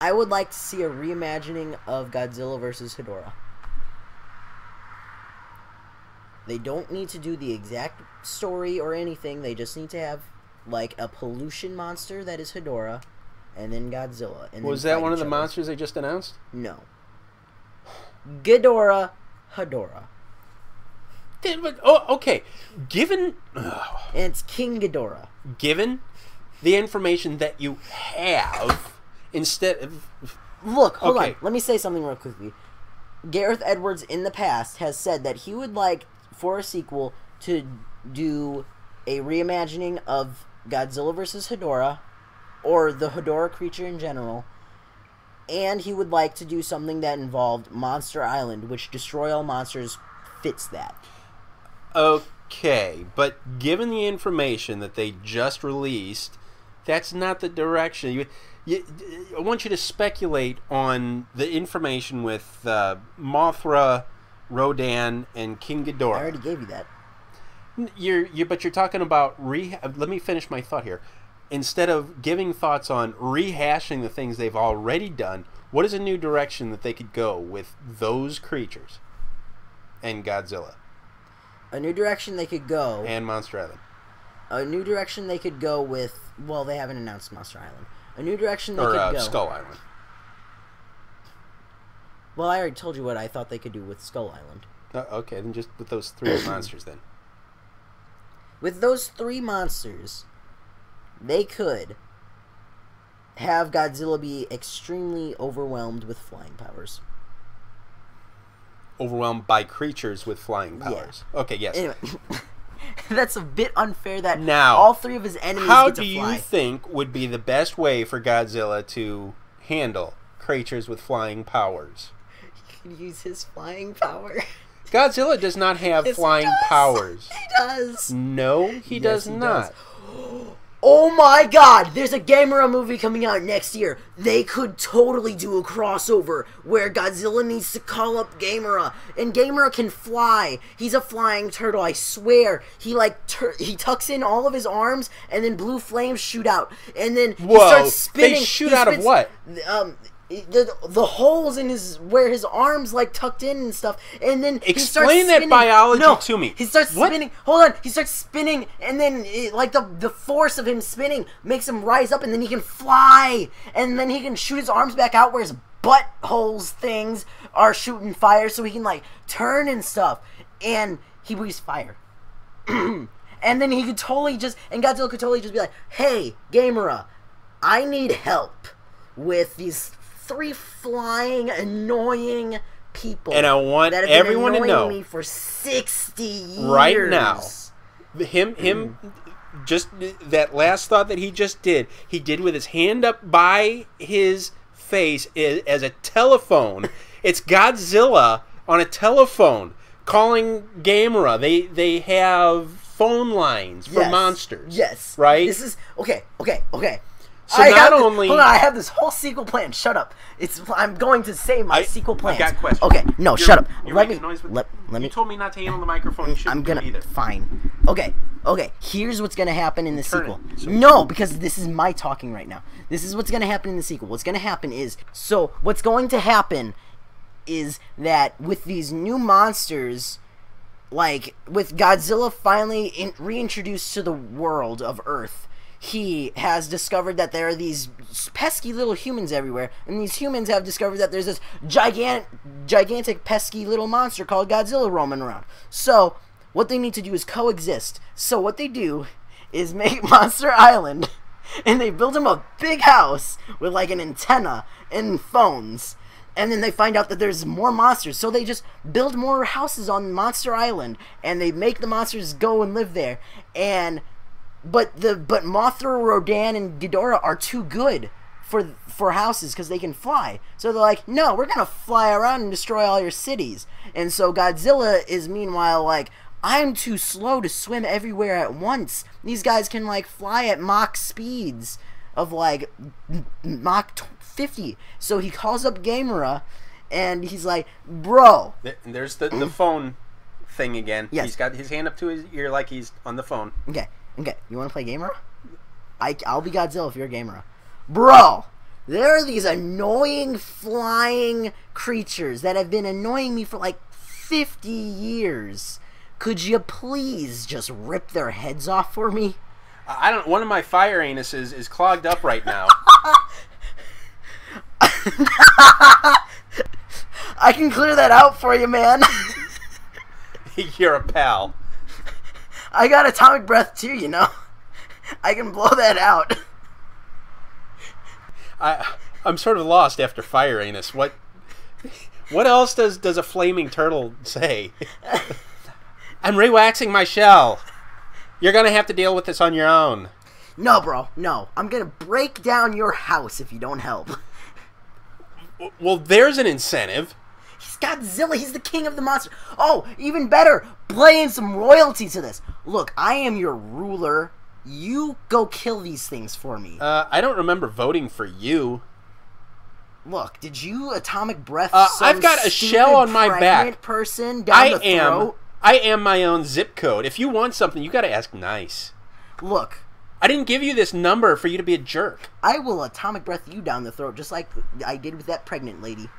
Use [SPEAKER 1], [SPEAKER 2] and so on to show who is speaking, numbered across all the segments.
[SPEAKER 1] I would like to see a reimagining of Godzilla versus Hedorah. They don't need to do the exact story or anything. They just need to have, like, a pollution monster that is Hedorah, and then Godzilla. And
[SPEAKER 2] Was
[SPEAKER 1] then
[SPEAKER 2] that one of the
[SPEAKER 1] other.
[SPEAKER 2] monsters they just announced?
[SPEAKER 1] No. Ghidorah, Hedorah.
[SPEAKER 2] Oh, okay. Given...
[SPEAKER 1] And it's King Ghidorah.
[SPEAKER 2] Given the information that you have, instead of...
[SPEAKER 1] Look, hold on. Let me say something real quickly. Gareth Edwards in the past has said that he would like for a sequel to do a reimagining of Godzilla vs. Hedorah, or the Hedorah creature in general, and he would like to do something that involved Monster Island, which Destroy All Monsters fits that.
[SPEAKER 2] Okay, but given the information that they just released, that's not the direction. I want you to speculate on the information with Mothra, Rodan, and King Ghidorah.
[SPEAKER 1] I already gave you that.
[SPEAKER 2] But you're talking about let me finish my thought here. Instead of giving thoughts on rehashing the things they've already done, what is a new direction that they could go with those creatures and Godzilla?
[SPEAKER 1] A new direction they could go...
[SPEAKER 2] And Monster Island.
[SPEAKER 1] A new direction they could go with... Well, they haven't announced Monster Island. A new direction they could go...
[SPEAKER 2] Skull Island.
[SPEAKER 1] Well, I already told you what I thought they could do with Skull Island.
[SPEAKER 2] Okay, then just with those three monsters then.
[SPEAKER 1] With those three monsters, they could have Godzilla be extremely overwhelmed with flying powers.
[SPEAKER 2] Overwhelmed by creatures with flying powers. Yeah. Okay, yes.
[SPEAKER 1] Anyway, that's a bit unfair that
[SPEAKER 2] now,
[SPEAKER 1] all three of his enemies
[SPEAKER 2] how
[SPEAKER 1] get to
[SPEAKER 2] do
[SPEAKER 1] fly.
[SPEAKER 2] you think would be the best way for Godzilla to handle creatures with flying powers?
[SPEAKER 1] He could use his flying power.
[SPEAKER 2] Godzilla does not have flying powers.
[SPEAKER 1] He does.
[SPEAKER 2] No, he does not.
[SPEAKER 1] Oh my god, there's a Gamera movie coming out next year. They could totally do a crossover where Godzilla needs to call up Gamera, and Gamera can fly. He's a flying turtle, I swear. He he tucks in all of his arms, and then blue flames shoot out, and then he starts spinning.
[SPEAKER 2] They shoot out of what?
[SPEAKER 1] The holes in where his arms like tucked in and stuff, and then
[SPEAKER 2] explain
[SPEAKER 1] he starts spinning.
[SPEAKER 2] that biology to me.
[SPEAKER 1] He starts spinning. Hold on, he starts spinning, and then the force of him spinning makes him rise up, and then he can fly, and then he can shoot his arms back out where his butt holes things are shooting fire, so he can like turn and stuff, and he breathes fire. And then he could totally and Godzilla could totally just be like, "Hey, Gamera, I need help with these three flying, annoying people,
[SPEAKER 2] and I want
[SPEAKER 1] that have
[SPEAKER 2] everyone
[SPEAKER 1] been
[SPEAKER 2] to know
[SPEAKER 1] me for 60 years
[SPEAKER 2] right now." Him, just that last thought that he just did. He did with his hand up by his face as a telephone. It's Godzilla on a telephone calling Gamera. They have phone lines for monsters.
[SPEAKER 1] Yes,
[SPEAKER 2] right.
[SPEAKER 1] This is okay.
[SPEAKER 2] So hold on,
[SPEAKER 1] I have this whole sequel plan. Shut up. I'm going to say my sequel plan.
[SPEAKER 2] I got questions.
[SPEAKER 1] Okay, no, shut up.
[SPEAKER 2] Let me. Let me. You told me not to handle the microphone. You shouldn't do it either.
[SPEAKER 1] Fine. Okay. Here's what's gonna happen in the sequel. No, because this is my talking right now. This is what's gonna happen in the sequel. What's going to happen is that with these new monsters, like with Godzilla finally reintroduced to the world of Earth, he has discovered that there are these pesky little humans everywhere, and these humans have discovered that there's this gigantic pesky little monster called Godzilla roaming around. So what they need to do is coexist. So what they do is make Monster Island, and they build him a big house with like an antenna and phones, and then they find out that there's more monsters, so they just build more houses on Monster Island, and they make the monsters go and live there. But Mothra, Rodan, and Ghidorah are too good for houses because they can fly. So they're like, no, we're gonna fly around and destroy all your cities. And so Godzilla is meanwhile like, I'm too slow to swim everywhere at once. These guys can like fly at Mach speeds of like Mach 50. So he calls up Gamera, and he's like, bro.
[SPEAKER 2] There's the phone thing again.
[SPEAKER 1] Yes.
[SPEAKER 2] He's got his hand up to his ear like he's on the phone.
[SPEAKER 1] Okay, you want to play Gamera? I'll be Godzilla if you're Gamera. Bro, There are these annoying flying creatures that have been annoying me for like 50 years. Could you please just rip their heads off for me?
[SPEAKER 2] I don't. One of my fire anuses is clogged up right now.
[SPEAKER 1] I can clear that out for you, man.
[SPEAKER 2] You're a pal.
[SPEAKER 1] I got atomic breath too, you know. I can blow that out.
[SPEAKER 2] I'm sort of lost after fire anus. What else does a flaming turtle say? I'm re-waxing my shell. You're gonna have to deal with this on your own.
[SPEAKER 1] No, bro. No. I'm gonna break down your house if you don't help.
[SPEAKER 2] Well, there's an incentive.
[SPEAKER 1] He's Godzilla. He's the king of the monsters. Oh, even better. Playing some royalty to this. Look, I am your ruler. You go kill these things for me.
[SPEAKER 2] I don't remember voting for you.
[SPEAKER 1] Look, did you atomic breath
[SPEAKER 2] I've got a shell on my back.
[SPEAKER 1] Person down the throat?
[SPEAKER 2] I am my own zip code. If you want something, you got to ask nice.
[SPEAKER 1] Look,
[SPEAKER 2] I didn't give you this number for you to be a jerk.
[SPEAKER 1] I will atomic breath you down the throat just like I did with that pregnant lady.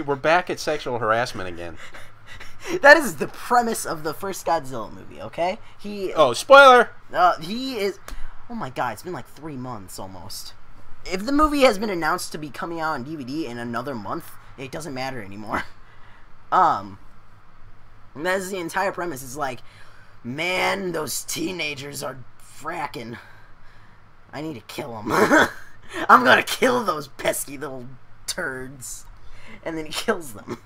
[SPEAKER 2] We're back at sexual harassment again.
[SPEAKER 1] That is the premise of the first Godzilla movie, okay?
[SPEAKER 2] Oh, spoiler!
[SPEAKER 1] He is... Oh my god, it's been like 3 months almost. If the movie has been announced to be coming out on DVD in another month, it doesn't matter anymore. And that is the entire premise. It's like, man, those teenagers are fracking. I need to kill them. I'm gonna kill those pesky little turds. And then he kills them.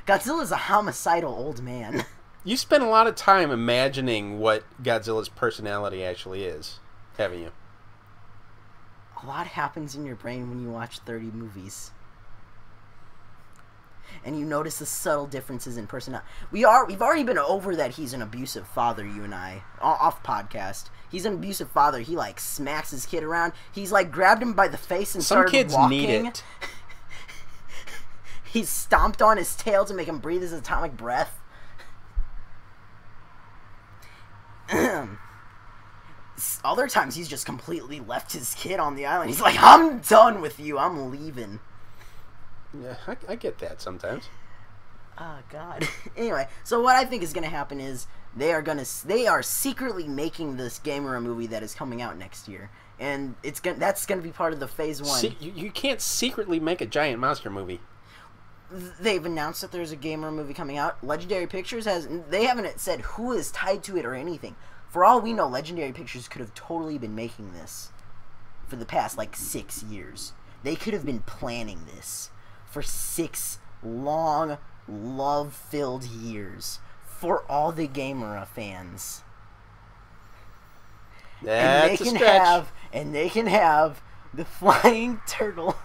[SPEAKER 1] Godzilla's a homicidal old man.
[SPEAKER 2] You spent a lot of time imagining what Godzilla's personality actually is, haven't you?
[SPEAKER 1] A lot happens in your brain when you watch 30 movies. And you notice the subtle differences in personality. We've already been over that he's an abusive father, you and I. Off podcast. He's an abusive father. He, like, smacks his kid around. He's, like, grabbed him by the face and started walking.
[SPEAKER 2] Some kids need it.
[SPEAKER 1] He stomped on his tail to make him breathe his atomic breath. Other times he's just completely left his kid on the island. He's like, I'm done with you. I'm leaving.
[SPEAKER 2] Yeah, I get that sometimes.
[SPEAKER 1] Oh, God. Anyway, so what I think is going to happen is they are secretly making this Gamera movie that is coming out next year. And that's going to be part of the Phase 1.
[SPEAKER 2] You can't secretly make a giant monster movie.
[SPEAKER 1] They've announced that there's a Gamera movie coming out. Legendary Pictures they haven't said who is tied to it or anything. For all we know, Legendary Pictures could have totally been making this for the past, like, 6 years. They could have been planning this for 6 long, love-filled years for all the Gamera fans.
[SPEAKER 2] That's a stretch.
[SPEAKER 1] And they can have the flying turtle.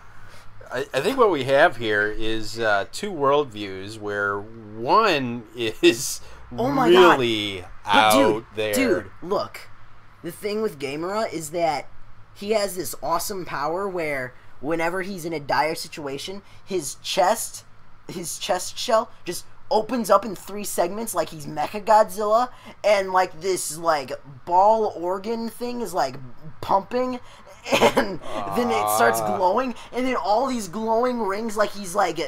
[SPEAKER 2] I think what we have here is 2 worldviews where one is really out there.
[SPEAKER 1] Dude, look. The thing with Gamera is that he has this awesome power where whenever he's in a dire situation, his chest shell just opens up in 3 segments like he's Mechagodzilla, and like this like ball organ thing is like pumping, and then it starts glowing, and then all these glowing rings, like he's like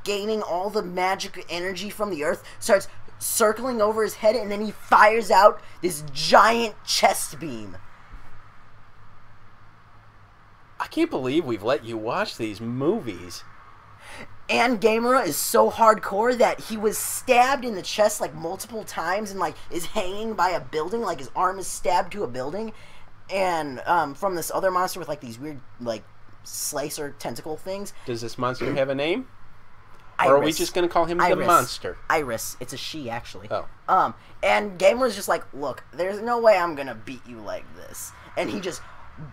[SPEAKER 1] gaining all the magic energy from the earth, starts circling over his head, and then he fires out this giant chest beam.
[SPEAKER 2] I can't believe we've let you watch these movies.
[SPEAKER 1] And Gamera is so hardcore that he was stabbed in the chest like multiple times and like is hanging by a building, like his arm is stabbed to a building, and from this other monster with like these weird like slicer tentacle things.
[SPEAKER 2] Does this monster have a name?
[SPEAKER 1] Iris.
[SPEAKER 2] Or are we just going to call him the monster?
[SPEAKER 1] Iris. It's a she, actually.
[SPEAKER 2] Oh.
[SPEAKER 1] And Gamera's just like, look, there's no way I'm going to beat you like this. And he just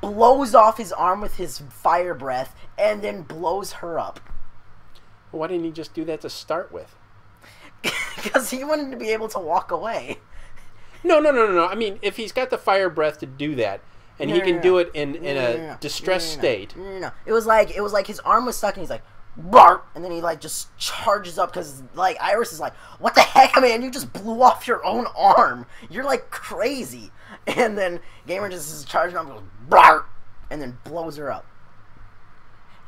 [SPEAKER 1] blows off his arm with his fire breath and then blows her up.
[SPEAKER 2] Why didn't he just do that to start with?
[SPEAKER 1] Because he wanted to be able to walk away.
[SPEAKER 2] No. I mean, if he's got the fire breath to do that, and he can do it in a distressed state.
[SPEAKER 1] No. It was like his arm was stuck, and he's like, bark, and then he like just charges up because like Iris is like, what the heck, man, you just blew off your own arm, you're like crazy. And then Gamer just is charging up and goes bark, and then blows her up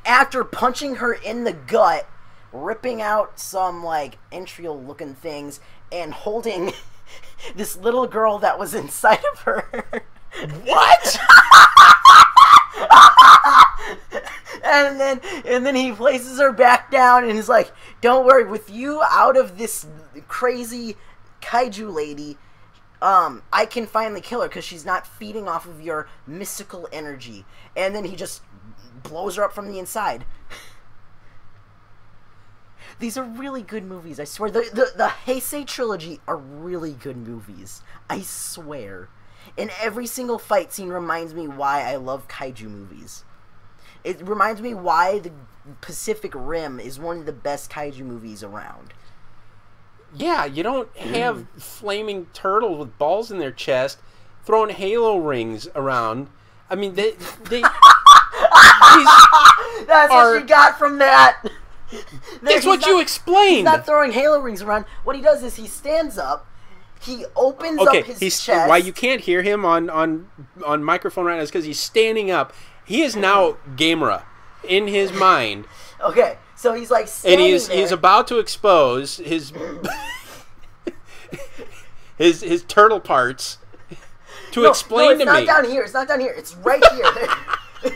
[SPEAKER 1] after punching her in the gut, ripping out some like entrail looking things and holding this little girl that was inside of her.
[SPEAKER 2] What?
[SPEAKER 1] And then he places her back down and is like, don't worry, with you out of this crazy kaiju lady, I can finally kill her because she's not feeding off of your mystical energy. And then he just blows her up from the inside. These are really good movies, I swear. The Heisei trilogy are really good movies, I swear. And every single fight scene reminds me why I love kaiju movies. It reminds me why the Pacific Rim is one of the best kaiju movies around.
[SPEAKER 2] Yeah, you don't have flaming turtles with balls in their chest throwing halo rings around. I mean, they
[SPEAKER 1] That's what you got from that.
[SPEAKER 2] That's what you explained.
[SPEAKER 1] He's not throwing halo rings around. What he does is he stands up, he opens up his chest.
[SPEAKER 2] Why you can't hear him on microphone right now is because he's standing up. He is now Gamera in his mind.
[SPEAKER 1] Okay, so he's like standing
[SPEAKER 2] and he's about to expose his his turtle parts to explain to me.
[SPEAKER 1] It's not down here. It's not down here. It's right here.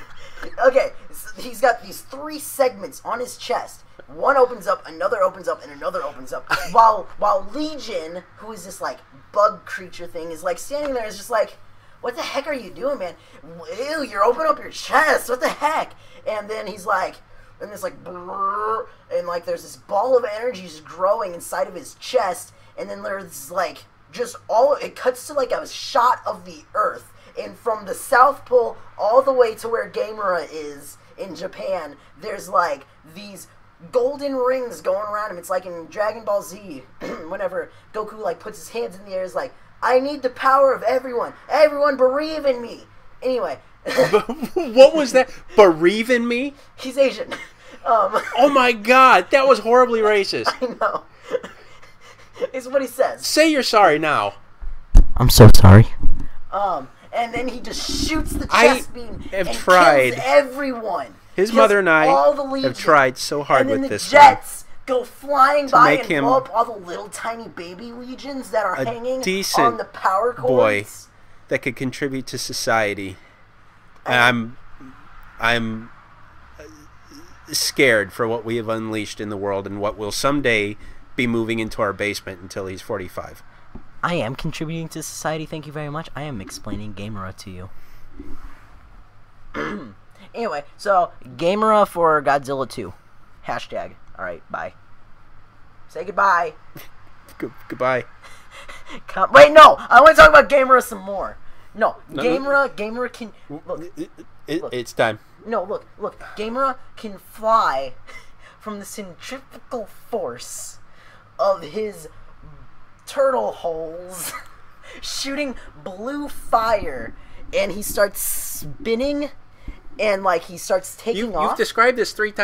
[SPEAKER 1] Okay, so he's got these 3 segments on his chest. One opens up, another opens up, and another opens up. While Legion, who is this like bug creature thing, is like standing there, is just like, what the heck are you doing, man? Ew, you're opening up your chest. What the heck? And then he's like, and it's like, brrr, and like there's this ball of energy just growing inside of his chest, and then there's like just it cuts to like a shot of the Earth, and from the South Pole all the way to where Gamera is in Japan, there's like these golden rings going around him. It's like in Dragon Ball Z, whenever Goku like puts his hands in the air, is like, I need the power of everyone. Everyone bereave in me. Anyway.
[SPEAKER 2] What was that? Bereave in me?
[SPEAKER 1] He's Asian.
[SPEAKER 2] Oh my god, that was horribly racist.
[SPEAKER 1] I know. It's what he says.
[SPEAKER 2] Say you're sorry now.
[SPEAKER 1] I'm so sorry. And then he just shoots the chest beam and kills everyone.
[SPEAKER 2] His mother and I have tried so hard with this.
[SPEAKER 1] And then the jets go flying by and blow up all the little tiny baby legions that are hanging on the power cords.
[SPEAKER 2] Boy that could contribute to society. And I'm scared for what we have unleashed in the world and what will someday be moving into our basement until he's 45.
[SPEAKER 1] I am contributing to society, thank you very much. I am explaining Gamera to you. Anyway, so Gamera for Godzilla 2. Hashtag. Alright, bye. Say goodbye.
[SPEAKER 2] Goodbye.
[SPEAKER 1] Wait, no! I want to talk about Gamera some more. No, Gamera can... Look,
[SPEAKER 2] it's time.
[SPEAKER 1] No, look. Gamera can fly from the centrifugal force of his turtle holes, shooting blue fire, and he starts spinning, and like he starts taking off.
[SPEAKER 2] You've described this 3 times.